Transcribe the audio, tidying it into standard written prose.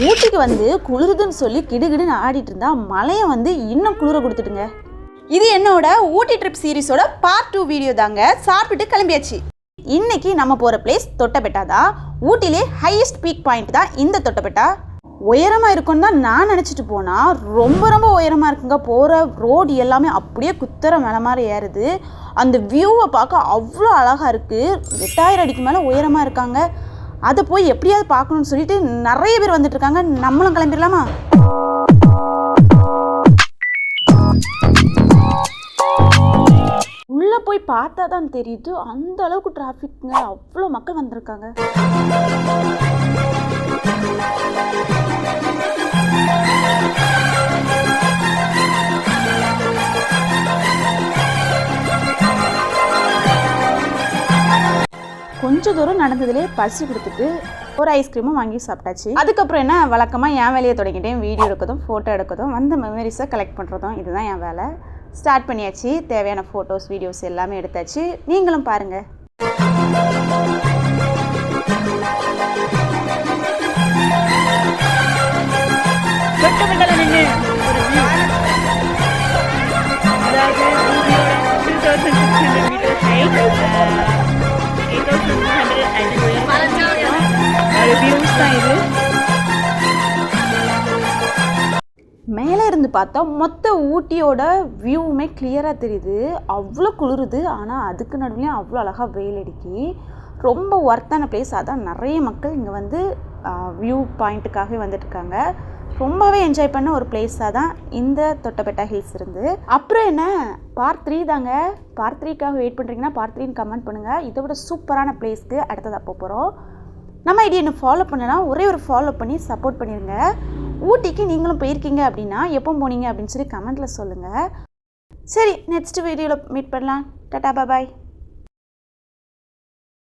ஊட்டிக்கு வந்து குளிருதுன்னு சொல்லி கிடுகிடுன்னு ஆடிட்டு இருந்தா மழையை வந்து இன்னும் குளிர கொடுத்துட்டுங்க. இது என்னோட ஊட்டி ட்ரிப் சீரிஸோட பார்ட் 2 வீடியோ தாங்க. சாப்பிட்டு கிளம்பியாச்சு. இன்னைக்கு நம்ம போகிற பிளேஸ் தொட்டபெட்டா தான். ஊட்டிலே ஹையஸ்ட் பீக் பாயிண்ட் தான் இந்த தொட்டபெட்டா. உயரமாக இருக்குன்னு தான் நான் நினச்சிட்டு போனால் ரொம்ப ரொம்ப உயரமாக இருக்குங்க. போகிற ரோடு எல்லாமே அப்படியே குத்துற மேலே மாதிரி ஏறுது. அந்த வியூவை பார்க்க அவ்வளோ அழகாக இருக்குது. 8000 அடிக்கு மேலே உயரமாக இருக்காங்க. அதை போய் எப்படியாவது பார்க்கணுன்னு சொல்லிட்டு நிறைய பேர் வந்துட்டு இருக்காங்க. நம்மளும் கிளம்பிடலாமா? உள்ளே போய் பார்த்தா தான் தெரியுது அந்த அளவுக்கு டிராஃபிக்ங்க. அவ்வளோ மக்கள் வந்திருக்காங்க. கொஞ்சம் தூரம் நடந்ததுலேயே பசி கொடுத்துட்டு ஒரு ஐஸ்கிரீமும் வாங்கி சாப்பிட்டாச்சு. அதுக்கப்புறம் என்ன, வழக்கமாக என் வேலையை தொடங்கிட்டேன். வீடியோ எடுக்கிறதும் ஃபோட்டோ எடுக்கிறதும் வந்த மெமரிஸை கலெக்ட் பண்ணுறதும் இதுதான் என் வேலை. ஸ்டார்ட் பண்ணியாச்சு. தேவையான ஃபோட்டோஸ் வீடியோஸ் எல்லாமே எடுத்தாச்சு. நீங்களும் பாருங்கள். மேலே இருந்து பார்த்தா மொத்த ஊட்டியோட வியூவுமே கிளியராக தெரியுது. அவ்வளோ குளிருது. ஆனால் அதுக்கு நடுவுலையும் அவ்வளோ அழகாக வெயில் அடிக்கி ரொம்ப ஒர்த்தான பிளேஸ். அதான் நிறைய மக்கள் இங்கே வந்து வியூ பாயிண்ட்டுக்காகவே வந்துட்டுருக்காங்க. ரொம்பவே என்ஜாய் பண்ண ஒரு பிளேஸாக தான் இந்த தொட்டபெட்டா ஹில்ஸ் இருந்து. அப்புறம் என்ன, பார்ட் 3 தாங்க. பார்ட் 3க்காக வெயிட் பண்ணுறீங்கன்னா பார்ட் 3ன்னு கமெண்ட் பண்ணுங்கள். இதை விட சூப்பரான பிளேஸ்க்கு அடுத்ததாக போகிறோம். நம்ம ஐடியா என்ன ஃபாலோ பண்ணனா ஒரே ஒரு ஃபாலோ பண்ணி சப்போர்ட் பண்ணிடுங்க. ஊட்டிக்கு நீங்களும் போயிருக்கீங்க அப்படின்னா எப்போ போனீங்க அப்படின்னு சொல்லி கமெண்ட்டில் சொல்லுங்கள். சரி, நெக்ஸ்ட் வீடியோவில் மீட் பண்ணலாம். டாடா, பாய்.